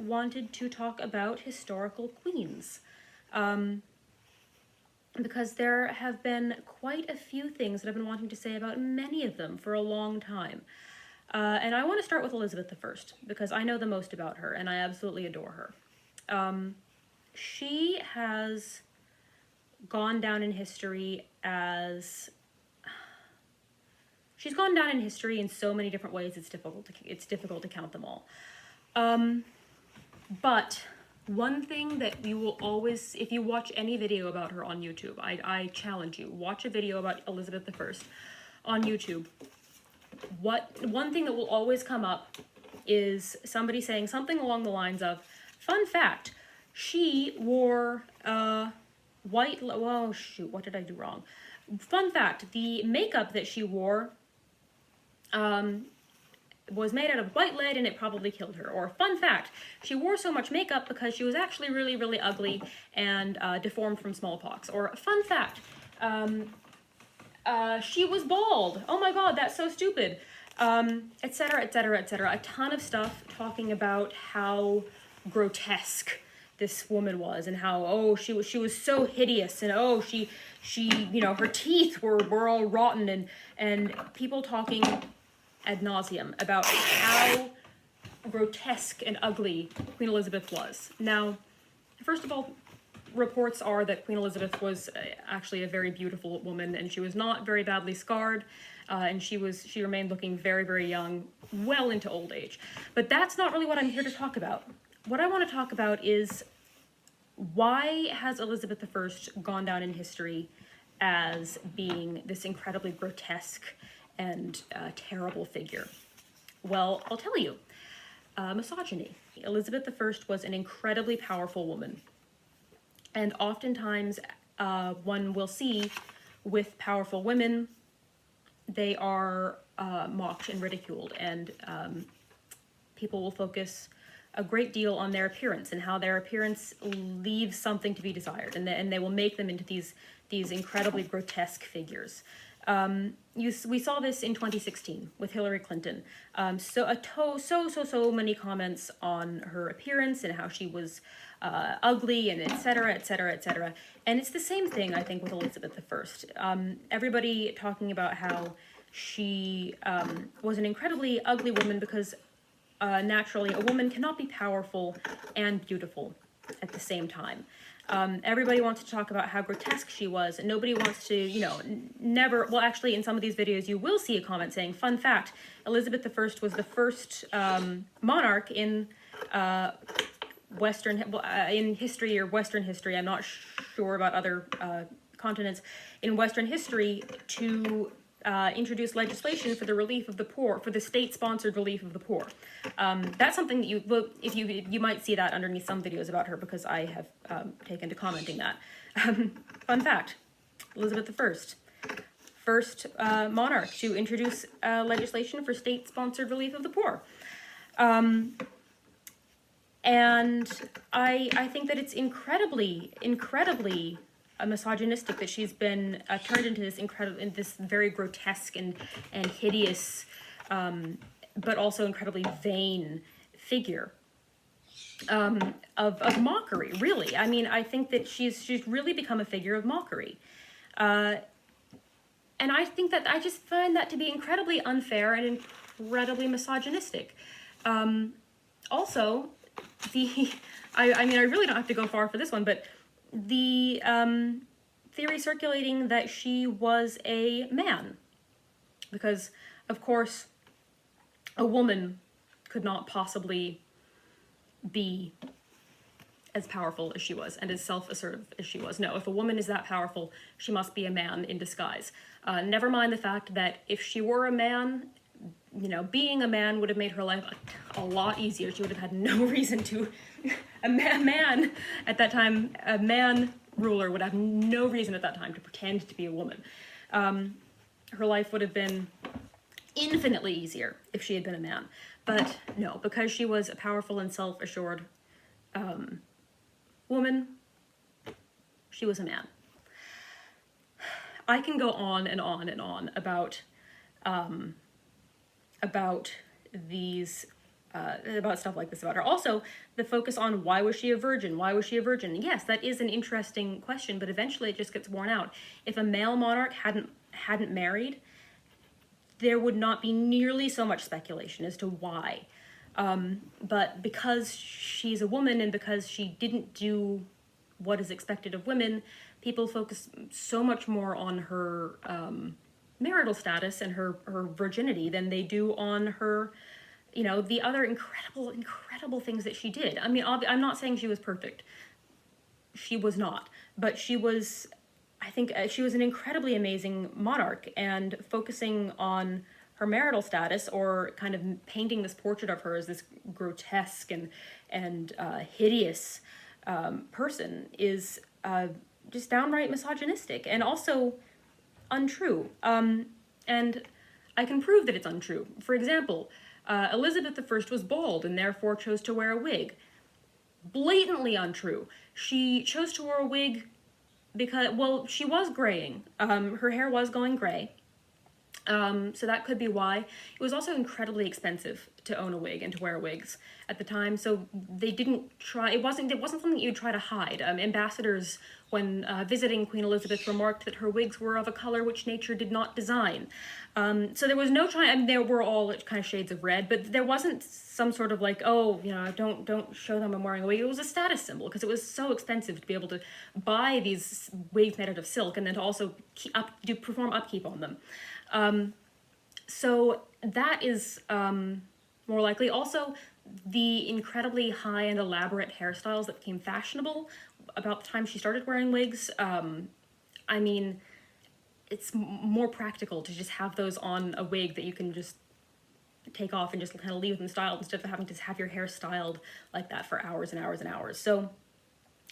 wanted to talk about historical queens. Because there have been quite a few things that I've been wanting to say about many of them for a long time. And I want to start with Elizabeth I, because I know the most about her, and I absolutely adore her. She has gone down in history as... She's gone down in history in so many different ways, it's difficult to count them all. But one thing that you will always, if you watch any video about her on YouTube, I challenge you, watch a video about Elizabeth I on YouTube. One thing that will always come up is somebody saying something along the lines of, fun fact, she wore white, oh shoot, what did I do wrong? Fun fact, the makeup that she wore was made out of white lead and it probably killed her. Or fun fact, she wore so much makeup because she was actually really, really ugly and deformed from smallpox. Or fun fact, she was bald. Oh my god, that's so stupid. Etc., etc., etc. A ton of stuff talking about how grotesque this woman was and how, oh, she was so hideous, and oh, she you know, her teeth were all rotten, and people talking ad nauseum about how grotesque and ugly Queen Elizabeth was. Now, first of all, reports are that Queen Elizabeth was actually a very beautiful woman, and she was not very badly scarred, and she remained looking very, very young, well into old age. But that's not really what I'm here to talk about. What I want to talk about is, why has Elizabeth I gone down in history as being this incredibly grotesque and terrible figure? Well, I'll tell you. Misogyny. Elizabeth I was an incredibly powerful woman. And oftentimes one will see with powerful women, they are mocked and ridiculed, and people will focus a great deal on their appearance and how their appearance leaves something to be desired, and they will make them into these incredibly grotesque figures. We saw this in 2016 with Hillary Clinton. So many comments on her appearance and how she was ugly, and etc., etc., etc. And it's the same thing, I think, with Elizabeth I. Everybody talking about how she was an incredibly ugly woman because naturally a woman cannot be powerful and beautiful at the same time. Everybody wants to talk about how grotesque she was, and nobody wants to, you know, never, well, actually, in some of these videos, you will see a comment saying, fun fact, Elizabeth I was the first monarch in in history, or Western history, I'm not sure about other continents, in Western history, to introduce legislation for the relief of the poor, for the state-sponsored relief of the poor. That's something that you might see that underneath some videos about her, because I have taken to commenting that. Fun fact, Elizabeth I, first monarch to introduce legislation for state-sponsored relief of the poor. And I think that it's incredibly misogynistic that she's been turned into this very grotesque and hideous, but also incredibly vain figure of mockery. Really, I mean, I think that she's really become a figure of mockery, and I think that I just find that to be incredibly unfair and incredibly misogynistic. Also, I mean, I really don't have to go far for this one, but the theory circulating that she was a man, because of course a woman could not possibly be as powerful as she was and as self-assertive as she was. No, if a woman is that powerful, she must be a man in disguise. Never mind the fact that if she were a man, you know, being a man would have made her life a lot easier. She would have had no reason to, a man at that time, a man ruler would have no reason at that time to pretend to be a woman. Her life would have been infinitely easier if she had been a man. But no, because she was a powerful and self-assured woman, she was a man. I can go on and on and on about these about stuff like this about her. Also, the focus on why was she a virgin? Why was she a virgin? Yes, that is an interesting question, but eventually it just gets worn out. If a male monarch hadn't married, there would not be nearly so much speculation as to why. But because she's a woman and because she didn't do what is expected of women, people focus so much more on her marital status and her virginity than they do on her, the other incredible things that she did. I mean, I'm not saying she was perfect. She was not. But I think she was an incredibly amazing monarch, and focusing on her marital status, or kind of painting this portrait of her as this grotesque and hideous person, is just downright misogynistic and also untrue. And I can prove that it's untrue. For example, Elizabeth I was bald and therefore chose to wear a wig. Blatantly untrue. She chose to wear a wig because, well, she was graying. Her hair was going gray. So that could be why. It was also incredibly expensive to own a wig and to wear wigs at the time, so they didn't try, it wasn't something you'd try to hide. Ambassadors, when visiting Queen Elizabeth, remarked that her wigs were of a color which nature did not design. So there was no trying, I mean, there were all kind of shades of red, but there wasn't some sort of like, oh, don't show them I'm wearing a wig. It was a status symbol, because it was so expensive to be able to buy these wigs made out of silk and then to also perform upkeep on them. So that is more likely. Also, the incredibly high and elaborate hairstyles that became fashionable about the time she started wearing wigs. I mean, it's more practical to just have those on a wig that you can just take off and just kind of leave them styled instead of having to have your hair styled like that for hours and hours and hours. So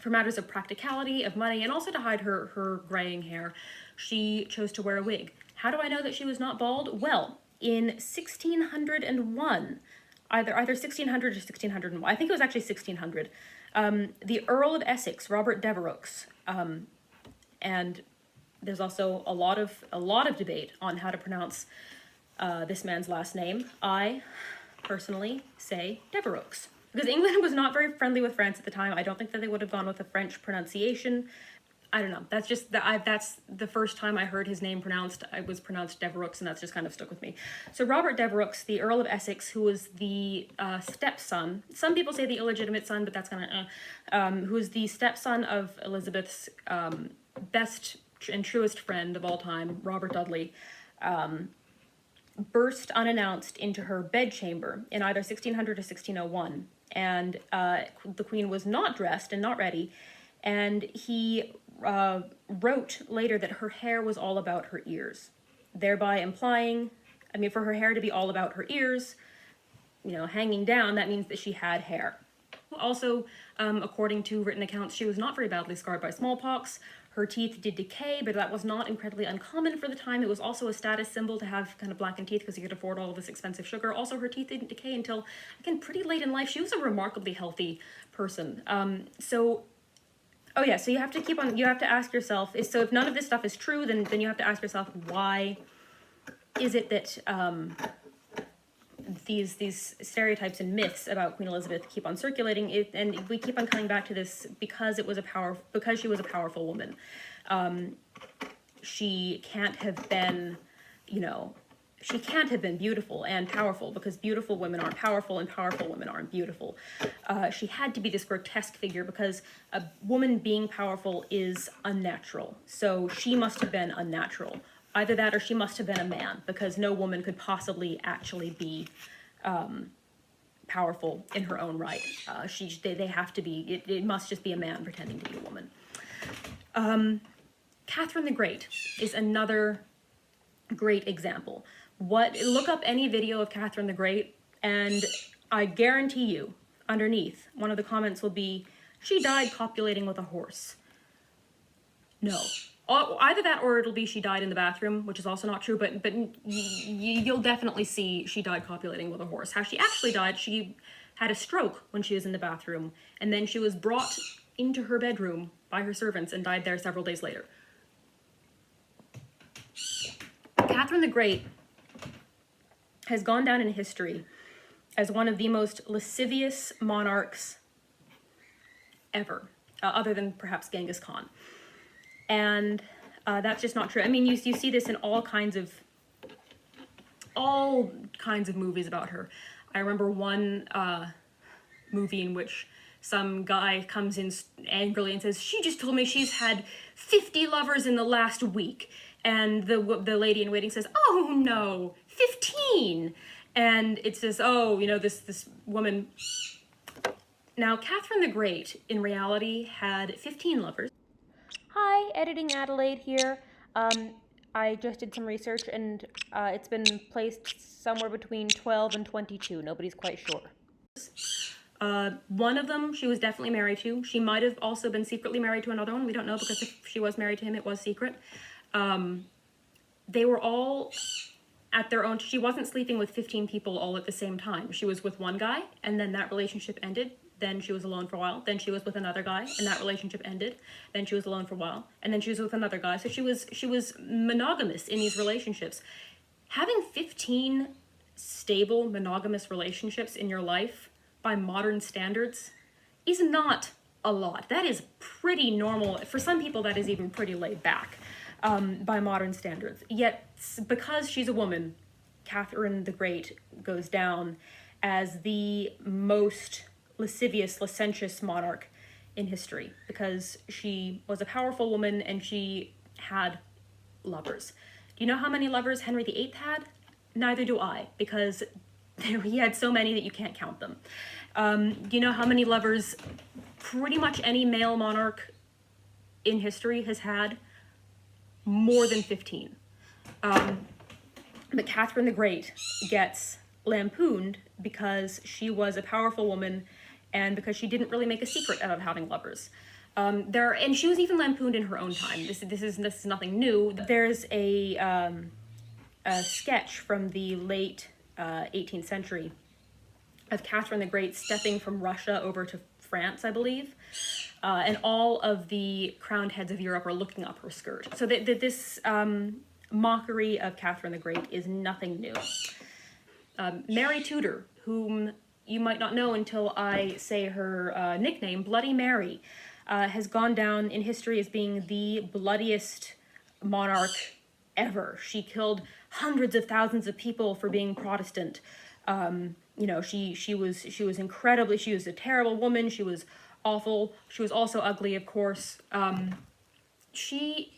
for matters of practicality, of money, and also to hide her graying hair, she chose to wear a wig. How do I know that she was not bald? Well, in 1601, either 1600 or 1601, I think it was actually 1600, the Earl of Essex, Robert Devereux, and there's also a lot of debate on how to pronounce this man's last name. I personally say Devereux, because England was not very friendly with France at the time. I don't think that they would have gone with a French pronunciation. I don't know. That's just that's the first time I heard his name pronounced. It was pronounced Devereux, and that's just kind of stuck with me. So Robert Devereux, the Earl of Essex, who was the stepson. Some people say the illegitimate son, but that's kind of who was the stepson of Elizabeth's best and truest friend of all time, Robert Dudley, burst unannounced into her bedchamber in either 1600 or 1601, and the Queen was not dressed and not ready, and he wrote later that her hair was all about her ears, thereby implying, I mean, for her hair to be all about her ears, hanging down, that means that she had hair. Also, according to written accounts, she was not very badly scarred by smallpox. Her teeth did decay, but that was not incredibly uncommon for the time. It was also a status symbol to have kind of blackened teeth because you could afford all of this expensive sugar. Also, her teeth didn't decay until, again, pretty late in life. She was a remarkably healthy person. Oh yeah, so you have to ask yourself, so if none of this stuff is true, then you have to ask yourself, why is it that these stereotypes and myths about Queen Elizabeth keep on circulating, and we keep on coming back to this because she was a powerful woman. She can't have been, she can't have been beautiful and powerful, because beautiful women aren't powerful and powerful women aren't beautiful. She had to be this grotesque figure because a woman being powerful is unnatural. So she must have been unnatural. Either that or she must have been a man, because no woman could possibly actually be powerful in her own right. They have to be, it must just be a man pretending to be a woman. Catherine the Great is another great example. Look up any video of Catherine the Great, and I guarantee you, underneath, one of the comments will be, she died copulating with a horse. No. Either that or it'll be she died in the bathroom, which is also not true, but you'll definitely see she died copulating with a horse. How she actually died, she had a stroke when she was in the bathroom, and then she was brought into her bedroom by her servants and died there several days later. Catherine the Great has gone down in history as one of the most lascivious monarchs ever, other than perhaps Genghis Khan. And that's just not true. I mean, you see this in all kinds of movies about her. I remember one movie in which some guy comes in angrily and says, "She just told me she's had 50 lovers in the last week." And the lady in waiting says, "Oh no, 15." And it says, "Oh, you know, this woman." Now, Catherine the Great, in reality, had 15 lovers. Hi, Editing Adelaide here. I just did some research, and it's been placed somewhere between 12 and 22. Nobody's quite sure. One of them she was definitely married to. She might have also been secretly married to another one. We don't know, because if she was married to him, it was secret. They were all at their own. She wasn't sleeping with 15 people all at the same time. She was with one guy, and then that relationship ended. Then she was alone for a while. Then she was with another guy, and that relationship ended. Then she was alone for a while, and then she was with another guy. So she was monogamous in these relationships. Having 15 stable monogamous relationships in your life by modern standards is not a lot. That is pretty normal. For some people, that is even pretty laid back by modern standards. Yet, because she's a woman, Catherine the Great goes down as the most lascivious, licentious monarch in history, because she was a powerful woman and she had lovers. Do you know how many lovers Henry VIII had? Neither do I, because he had so many that you can't count them. Do you know how many lovers pretty much any male monarch in history has had? More than 15. But Catherine the Great gets lampooned because she was a powerful woman and because she didn't really make a secret out of having lovers. And she was even lampooned in her own time. This is nothing new. There's a sketch from the late 18th century of Catherine the Great stepping from Russia over to France, I believe, and all of the crowned heads of Europe are looking up her skirt. So this mockery of Catherine the Great is nothing new. Mary Tudor, whom you might not know until I say her nickname, Bloody Mary, has gone down in history as being the bloodiest monarch ever. She killed hundreds of thousands of people for being Protestant. She was incredibly, she was a terrible woman. She was awful. She was also ugly, of course. She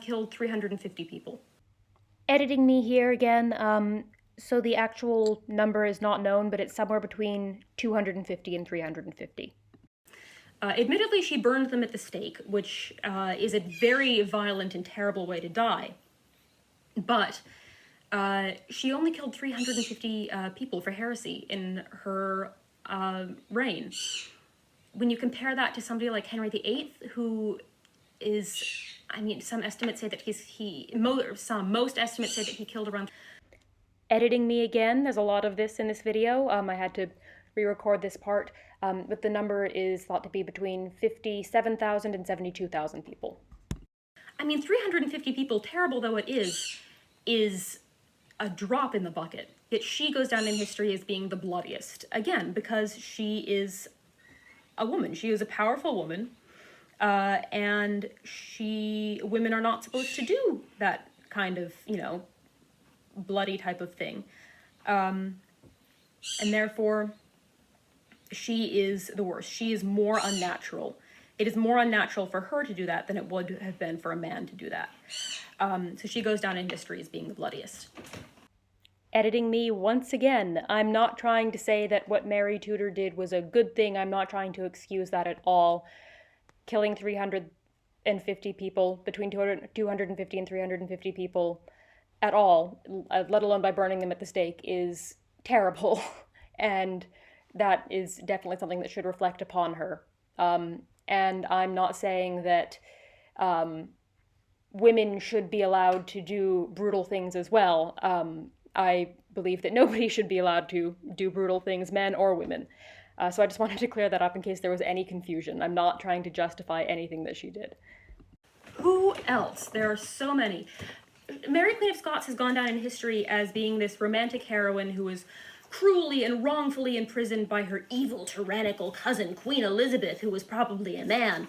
killed 350 people. Editing me here again. So the actual number is not known, but it's somewhere between 250 and 350. Admittedly, she burned them at the stake, which is a very violent and terrible way to die. But she only killed 350 people for heresy in her reign. When you compare that to somebody like Henry VIII, who is, I mean, some estimates say that most estimates say that he killed around. Editing me again, there's a lot of this in this video. I had to re-record this part, but the number is thought to be between 57,000 and 72,000 people. I mean, 350 people, terrible though it is a drop in the bucket. Yet she goes down in history as being the bloodiest. Again, because she is a woman. She is a powerful woman, and women are not supposed to do that kind of, bloody type of thing. And therefore, she is the worst. She is more unnatural. It is more unnatural for her to do that than it would have been for a man to do that. So she goes down in history as being the bloodiest. Editing me once again. I'm not trying to say that what Mary Tudor did was a good thing. I'm not trying to excuse that at all. Killing 350 people, between 250 and 350 people at all, let alone by burning them at the stake, is terrible. And that is definitely something that should reflect upon her. And I'm not saying that women should be allowed to do brutal things as well. I believe that nobody should be allowed to do brutal things, men or women. So I just wanted to clear that up in case there was any confusion. I'm not trying to justify anything that she did. Who else? There are so many. Mary Queen of Scots has gone down in history as being this romantic heroine who was cruelly and wrongfully imprisoned by her evil, tyrannical cousin, Queen Elizabeth, who was probably a man.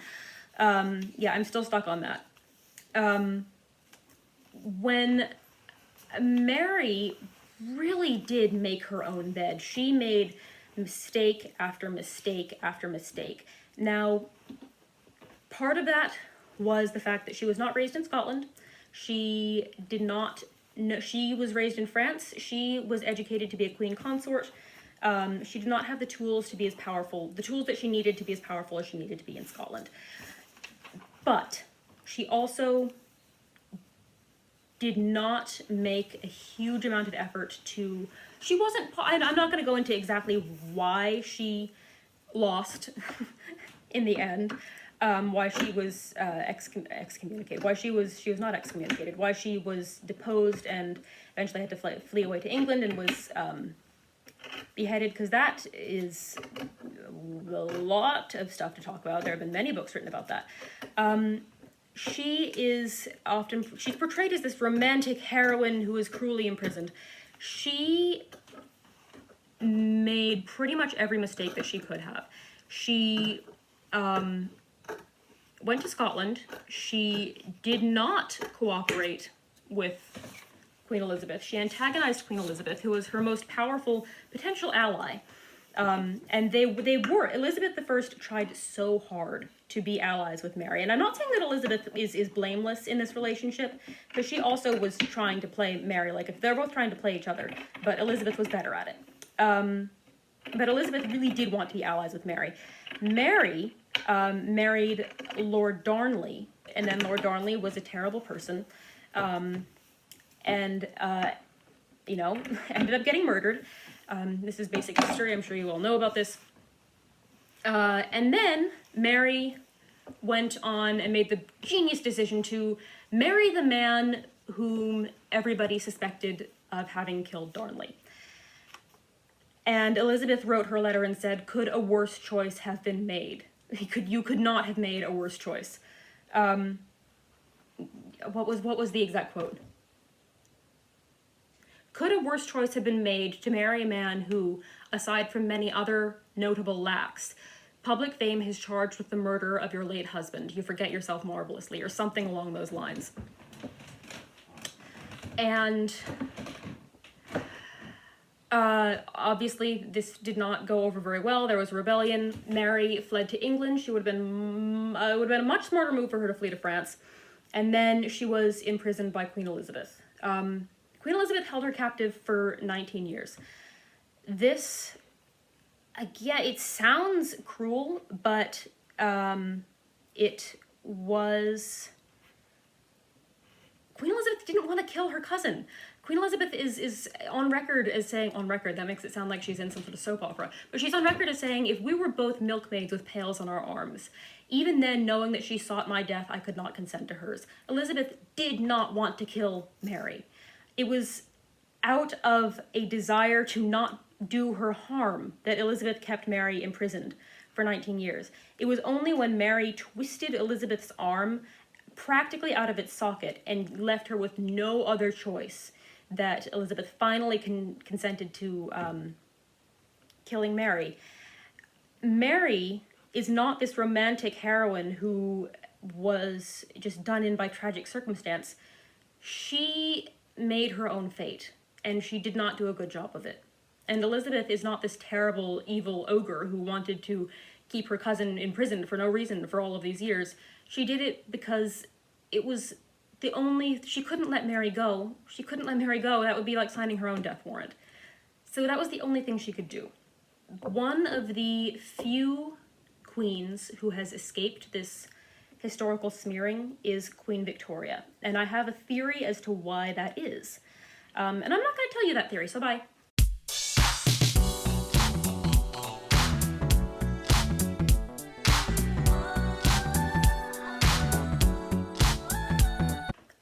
Yeah, I'm still stuck on that. When Mary really did make her own bed, she made mistake after mistake after mistake. Now, part of that was the fact that she was not raised in Scotland. She did not know, she was raised in France. She was educated to be a queen consort. She did not have the tools to be as powerful, the tools that she needed to be as powerful as she needed to be in Scotland. But she also did not make a huge amount of effort to, she wasn't, I'm not going to go into exactly why she lost in the end, why she was excommunicated, why she was not excommunicated, why she was deposed and eventually had to flee away to England and was beheaded, because that is a lot of stuff to talk about. There have been many books written about that. She's portrayed as this romantic heroine who is cruelly imprisoned. She made pretty much every mistake that she could have. She went to Scotland. She did not cooperate with Queen Elizabeth. She antagonized Queen Elizabeth, who was her most powerful potential ally. And they were. Elizabeth I tried so hard to be allies with Mary. And I'm not saying that Elizabeth is blameless in this relationship, because she also was trying to play Mary. Like, if they're both trying to play each other, but Elizabeth was better at it. But Elizabeth really did want to be allies with Mary. Mary married Lord Darnley, and then Lord Darnley was a terrible person, and ended up getting murdered. This is basic history. I'm sure you all know about this. And then Mary went on and made the genius decision to marry the man whom everybody suspected of having killed Darnley. And Elizabeth wrote her letter and said, "Could a worse choice have been made? You could not have made a worse choice." What was the exact quote? Could a worse choice have been made to marry a man who, aside from many other notable lacks, public fame has charged with the murder of your late husband? You forget yourself marvelously, or something along those lines. And obviously this did not go over very well. There was a rebellion. Mary fled to England. It would have been a much smarter move for her to flee to France. And then she was imprisoned by Queen Elizabeth. Queen Elizabeth held her captive for 19 years. This, again, it sounds cruel, but it was... Queen Elizabeth didn't want to kill her cousin. Queen Elizabeth is on record as saying, on record, that makes it sound like she's in some sort of soap opera, but she's on record as saying, if we were both milkmaids with pails on our arms, even then, knowing that she sought my death, I could not consent to hers. Elizabeth did not want to kill Mary. It was out of a desire to not do her harm that Elizabeth kept Mary imprisoned for 19 years. It was only when Mary twisted Elizabeth's arm practically out of its socket and left her with no other choice that Elizabeth finally consented to killing Mary. Mary is not this romantic heroine who was just done in by tragic circumstance. She made her own fate, and she did not do a good job of it. And Elizabeth is not this terrible, evil ogre who wanted to keep her cousin imprisoned for no reason for all of these years. She did it because it was the only... She couldn't let Mary go. She couldn't let Mary go. That would be like signing her own death warrant. So that was the only thing she could do. One of the few queens who has escaped this historical smearing is Queen Victoria. And I have a theory as to why that is. And I'm not going to tell you that theory, so bye.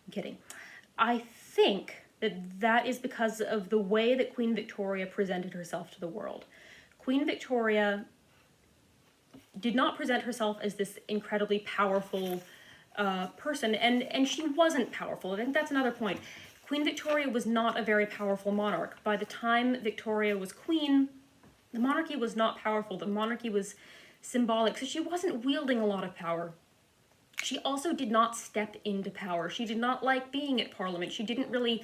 I'm kidding. I think that is because of the way that Queen Victoria presented herself to the world. Queen Victoria did not present herself as this incredibly powerful person, and she wasn't powerful. I think that's another point. Queen Victoria was not a very powerful monarch. By the time Victoria was queen, the monarchy was not powerful. The monarchy was symbolic, so she wasn't wielding a lot of power. She also did not step into power. She did not like being at Parliament. She didn't really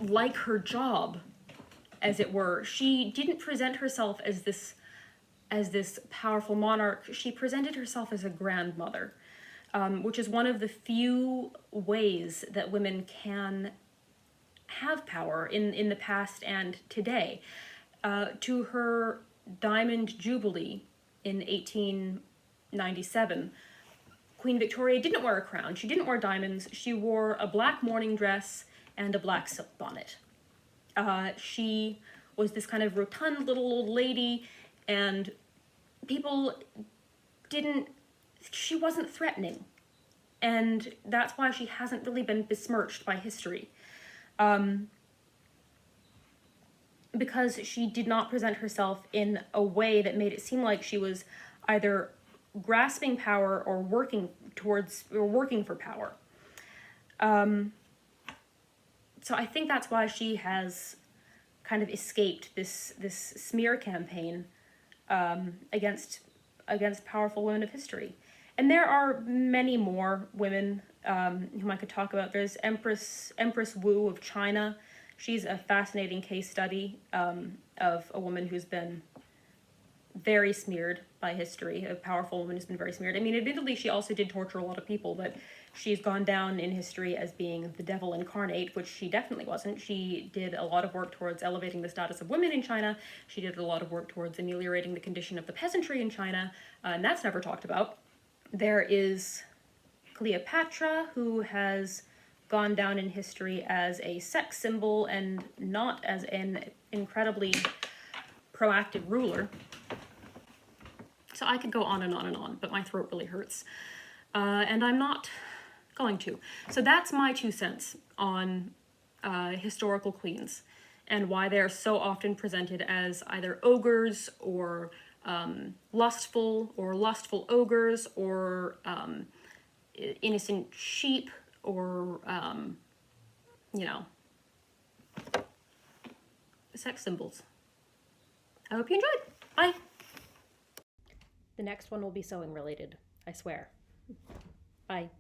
like her job, as it were. She didn't present herself as this powerful monarch. She presented herself as a grandmother, which is one of the few ways that women can have power in the past and today. To her Diamond Jubilee in 1897, Queen Victoria didn't wear a crown. She didn't wear diamonds. She wore a black mourning dress and a black silk bonnet. She was this kind of rotund little old lady, and people she wasn't threatening. And that's why she hasn't really been besmirched by history. Because she did not present herself in a way that made it seem like she was either grasping power or working for power. So I think that's why she has kind of escaped this smear campaign against powerful women of history. And there are many more women whom I could talk about. There's Empress Wu of China. She's a fascinating case study of a woman who's been very smeared by history, a powerful woman who's been very smeared. I mean, admittedly, she also did torture a lot of people, but she's gone down in history as being the devil incarnate, which she definitely wasn't. She did a lot of work towards elevating the status of women in China. She did a lot of work towards ameliorating the condition of the peasantry in China, and that's never talked about. There is Cleopatra, who has gone down in history as a sex symbol and not as an incredibly proactive ruler. So I could go on and on and on, but my throat really hurts. And I'm not going to. So that's my 2 cents on historical queens and why they're so often presented as either ogres or lustful ogres or innocent sheep or, sex symbols. I hope you enjoyed. Bye. The next one will be sewing related, I swear. Bye.